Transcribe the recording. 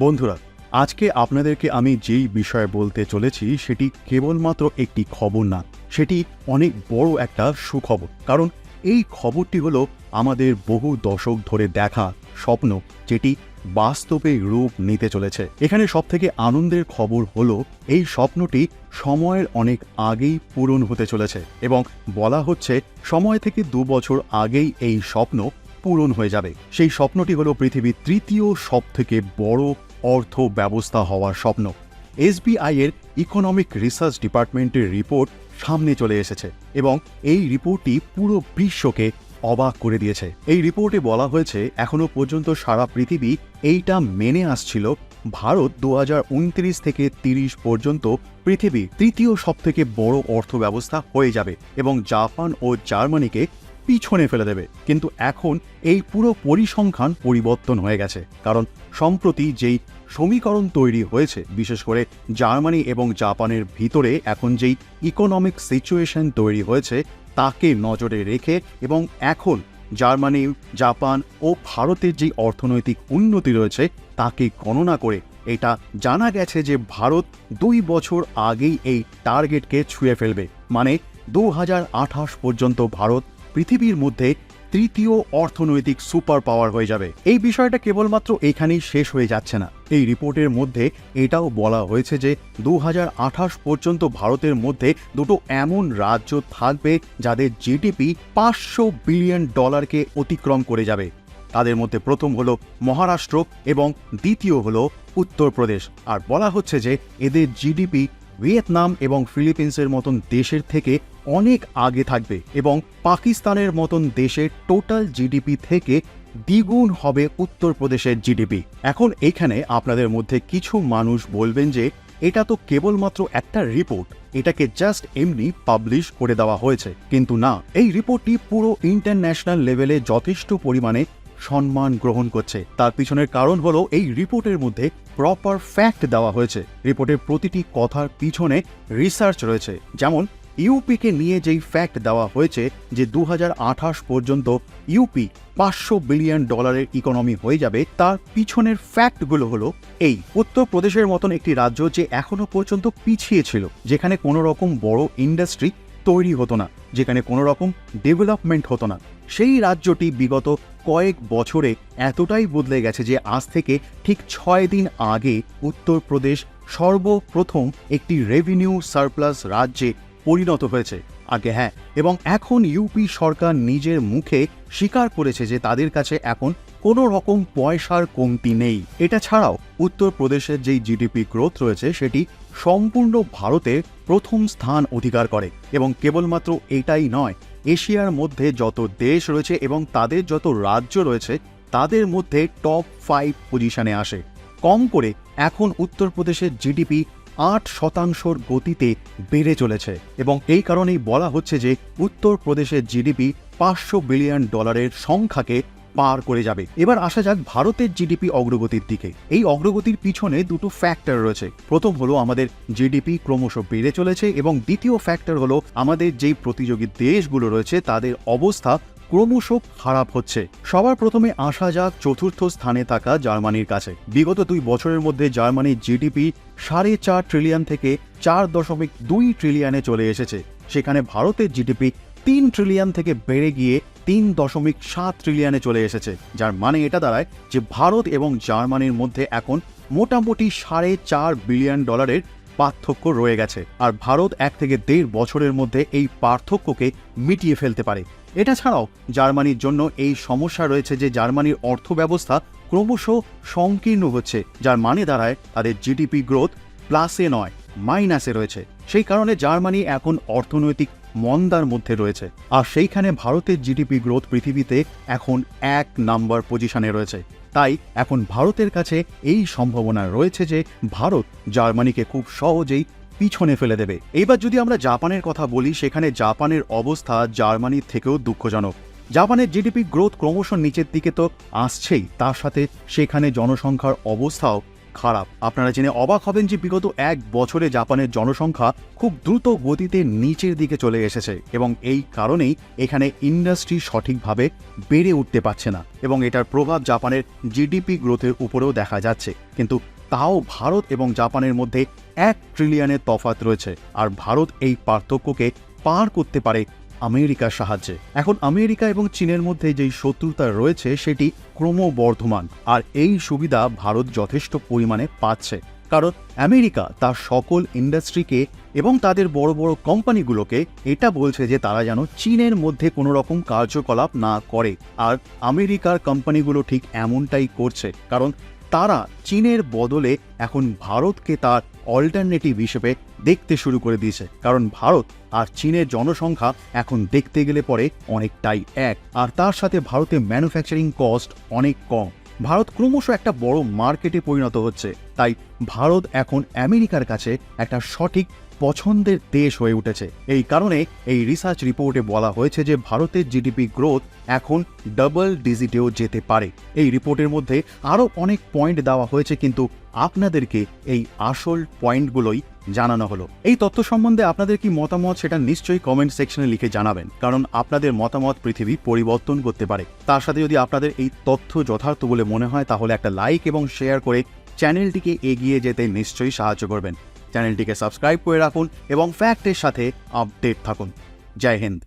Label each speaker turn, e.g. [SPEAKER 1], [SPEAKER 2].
[SPEAKER 1] বন্ধুরা, আজকে আপনাদেরকে আমি যেই বিষয়ে বলতে চলেছি সেটি কেবলমাত্র একটি খবর না, সেটি অনেক বড় একটা সুখবর। কারণ এই খবরটি হলো আমাদের বহু দশক ধরে দেখা স্বপ্ন, যেটি বাস্তবে রূপ নিতে চলেছে। এখানে সবথেকে আনন্দের খবর হলো এই স্বপ্নটি সময়ের অনেক আগেই পূরণ হতে চলেছে এবং বলা হচ্ছে সময় থেকে 2 বছর আগেই এই স্বপ্ন পূরণ হয়ে যাবে। সেই স্বপ্নটি হলো পৃথিবীর তৃতীয় সবথেকে বড় অর্থ ব্যবস্থা হওয়ার স্বপ্ন। SBI এর ইকোনমিক রিসার্চ ডিপার্টমেন্টের রিপোর্ট সামনে চলে এসেছে এবং এই রিপোর্টটি পুরো বিশ্বকে অবাক করে দিয়েছে। এই রিপোর্টে বলা হয়েছে এখনো পর্যন্ত সারা পৃথিবী এইটা মেনে আসছিল ভারত 2029 থেকে 30 পর্যন্ত পৃথিবীর তৃতীয় সবথেকে বড় অর্থ ব্যবস্থা হয়ে যাবে এবং জাপান ও জার্মানিকে পিছনে ফেলে দেবে। কিন্তু এখন এই পুরো পরিসংখ্যান পরিবর্তন হয়ে গেছে, কারণ সম্প্রতি যেই সমীকরণ তৈরি হয়েছে, বিশেষ করে জার্মানি এবং জাপানের ভিতরে এখন যেই ইকোনমিক সিচুয়েশন তৈরি হয়েছে তাকে নজরে রেখে এবং এখন জার্মানি, জাপান ও ভারতের যে অর্থনৈতিক উন্নতি রয়েছে তাকে গণনা করে এটা জানা গেছে যে ভারত 2 বছর আগেই এই টার্গেটকে ছুঁয়ে ফেলবে। মানে 2028 পর্যন্ত ভারত পৃথিবীর মধ্যে তৃতীয় অর্থনৈতিক সুপার পাওয়ার হয়ে যাবে। এই বিষয়টা কেবলমাত্র এখানেই শেষ হয়ে যাচ্ছে না। এই রিপোর্টের মধ্যে এটাও বলা হয়েছে যে 2028 পর্যন্ত ভারতের মধ্যে দুটো এমন রাজ্য থাকবে যাদের জিডিপি $500 বিলিয়ন অতিক্রম করে যাবে। তাদের মধ্যে প্রথম হলো মহারাষ্ট্র এবং দ্বিতীয় হলো উত্তরপ্রদেশ। আর বলা হচ্ছে যে এদের জিডিপি ভিয়েতনাম এবং ফিলিপিন্সের মতন দেশের থেকে অনেক আগে থাকবে এবং পাকিস্তানের মতন দেশের টোটাল জিডিপি থেকে দ্বিগুণ হবে উত্তরপ্রদেশের জিডিপি। এখন এখানে আপনাদের মধ্যে কিছু মানুষ বলবেন যে এটা তো কেবলমাত্র একটা রিপোর্ট, এটাকে জাস্ট এমনি পাবলিশ করে দেওয়া হয়েছে। কিন্তু না, এই রিপোর্টটি পুরো ইন্টারন্যাশনাল লেভেলে যথেষ্ট পরিমাণে সম্মান গ্রহণ করছে। তার পিছনের কারণ হলো এই রিপোর্টের মধ্যে প্রপার ফ্যাক্ট দেওয়া হয়েছে। রিপোর্টের প্রতিটি কথার পিছনে রিসার্চ রয়েছে। যেমন ইউপিকে নিয়ে যেই ফ্যাক্ট দেওয়া হয়েছে যে 2028 পর্যন্ত ইউপি $500 বিলিয়ন ইকোনমি হয়ে যাবে, তার পিছনের ফ্যাক্টগুলো হলো এই উত্তরপ্রদেশের মতন একটি রাজ্য যে এখনো পর্যন্ত পিছিয়ে ছিল, যেখানে কোনো রকম বড় ইন্ডাস্ট্রি তৈরি হতো না, যেখানে কোনো রকম ডেভেলপমেন্ট হতো না। সেই রাজ্যটি বিগত কয়েক বছরে এতটাই বদলে গেছে যে আজ থেকে ঠিক 6 দিন আগে উত্তরপ্রদেশ সর্বপ্রথম একটি রেভিনিউ সারপ্লাস রাজ্যে পরিণত হয়েছে। আগে হ্যাঁ, এবং এখন ইউপি সরকার নিজের মুখে স্বীকার করেছে যে তাদের কাছে এখন কোনো রকম পয়সার কমতি নেই। এটা ছাড়াও উত্তরপ্রদেশের যেই জিডিপি গ্রোথ রয়েছে সেটি সম্পূর্ণ ভারতের প্রথম স্থান অধিকার করে এবং কেবলমাত্র এটাই নয়, এশিয়ার মধ্যে যত দেশ রয়েছে এবং তাদের যত রাজ্য রয়েছে তাদের মধ্যে টপ 5 পজিশনে আসে। কম করে এখন উত্তরপ্রদেশের জিডিপি 8% গতিতে বেড়ে চলেছে এবং এই কারণেই বলা হচ্ছে যে উত্তরপ্রদেশের জিডিপি $500 বিলিয়ন সংখ্যাকে পার করে যাবে। এবার আসা যাক ভারতের জিডিপি অগ্রগতির দিকে। এই অগ্রগতির পিছনে দুটো ফ্যাক্টর রয়েছে। প্রথম হলো আমাদের জিডিপি ক্রমশ বেড়ে চলেছে এবং দ্বিতীয় ফ্যাক্টর হলো আমাদের যেই প্রতিযোগী দেশগুলো রয়েছে তাদের অবস্থা ক্রমশ খারাপ হচ্ছে। সবার প্রথমে আসা যাক চতুর্থ স্থানে থাকা জার্মানির কাছে। বিগত 2 বছরের মধ্যে জার্মানির জিডিপি 4.5 ট্রিলিয়ন থেকে 4.2 ট্রিলিয়নে চলে এসেছে। সেখানে ভারতের জিডিপি 3 ট্রিলিয়ন থেকে বেড়ে গিয়ে 3.7 ট্রিলিয়নে চলে এসেছে, যার মানে এটা দাঁড়ায় যে ভারত এবং জার্মানির মধ্যে এখন মোটামুটি $4.5 বিলিয়ন পার্থক্য রয়ে গেছে। আর ভারত 1 থেকে 1.5 বছরের মধ্যে এই পার্থক্যকে মিটিয়ে ফেলতে পারে। এটা ছাড়াও জার্মানির জন্য এই সমস্যা রয়েছে যে জার্মানির অর্থ ব্যবস্থা ক্রমশ সংকীর্ণ হচ্ছে, যার মানে দাঁড়ায় তাদের জিডিপি গ্রোথ প্লাসে নয় মাইনাসে রয়েছে। সেই কারণে জার্মানি এখন অর্থনৈতিক মন্দার মধ্যে রয়েছে। আর সেইখানে ভারতের জিডিপি গ্রোথ পৃথিবীতে এখন 1 নাম্বার পজিশনে রয়েছে। তাই এখন ভারতের কাছে এই সম্ভাবনা রয়েছে যে ভারত জার্মানিকে খুব সহজেই পিছনে ফেলে দেবে। এবার যদি আমরা জাপানের কথা বলি, সেখানে জাপানের অবস্থা জার্মানির থেকেও দুঃখজনক। জাপানের জিডিপি গ্রোথ ক্রমশ নিচের দিকে তো আসছেই, তার সাথে সেখানে জনসংখ্যার অবস্থাও খারাপ। আপনারা জেনে অবাক হবেন যে বিগত 1 বছরে জাপানের জনসংখ্যা খুব দ্রুত গতিতে নিচের দিকে চলে এসেছে এবং এই কারণেই এখানে ইন্ডাস্ট্রি সঠিকভাবে বেড়ে উঠতে পারছে না এবং এটার প্রভাব জাপানের জিডিপি গ্রোথের উপরেও দেখা যাচ্ছে। কিন্তু তাও ভারত এবং জাপানের মধ্যে 1 ট্রিলিয়নের তফাৎ রয়েছে, আর ভারত এই পার্থক্যকে পার করতে পারে আমেরিকার সাহায্যে। এখন আমেরিকা এবং চীনের মধ্যে যেই শত্রুতা রয়েছে সেটি ক্রমবর্ধমান, আর এই সুবিধা ভারত যথেষ্ট পরিমাণে পাচ্ছে, কারণ আমেরিকা তার সকল ইন্ডাস্ট্রিকে এবং তাদের বড় বড় কোম্পানিগুলোকে এটা বলছে যে তারা যেন চীনের মধ্যে কোনো রকম কার্যকলাপ না করে। আর আমেরিকার কোম্পানিগুলো ঠিক এমনটাই করছে, কারণ তারা চীনের বদলে এখন ভারতকে তার অল্টারনেটিভ হিসেবে দেখতে শুরু করে দিয়েছে, কারণ ভারত আর চীনের জনসংখ্যা এখন দেখতে গেলে পরে অনেকটাই এক, আর তার সাথে ভারতের ম্যানুফ্যাকচারিং কস্ট অনেক কম। ভারত ক্রমশ একটা বড় মার্কেটে পরিণত হচ্ছে, তাই ভারত এখন আমেরিকার কাছে একটা সঠিক পছন্দের দেশ হয়ে উঠেছে। এই কারণে এই রিসার্চ রিপোর্টে বলা হয়েছে যে ভারতের জিডিপি গ্রোথ এখন ডাবল ডিজিটেও যেতে পারে। এই রিপোর্টের মধ্যে আরও অনেক পয়েন্ট দেওয়া হয়েছে, কিন্তু আপনাদেরকে এই আসল পয়েন্টগুলোই জানানো হলো। এই তথ্য সম্বন্ধে আপনাদের কি মতামত সেটা নিশ্চয়ই কমেন্ট সেকশনে লিখে জানাবেন, কারণ আপনাদের মতামত পৃথিবী পরিবর্তন করতে পারে। তার সাথে যদি আপনাদের এই তথ্য যথার্থ বলে মনে হয় তাহলে একটা লাইক এবং শেয়ার করে চ্যানেলটিকে এগিয়ে যেতে নিশ্চয়ই সাহায্য করবেন। চ্যানেলটিকে সাবস্ক্রাইব করে রাখুন এবং ফ্যাক্টের সাথে আপডেট থাকুন। জয় হিন্দ।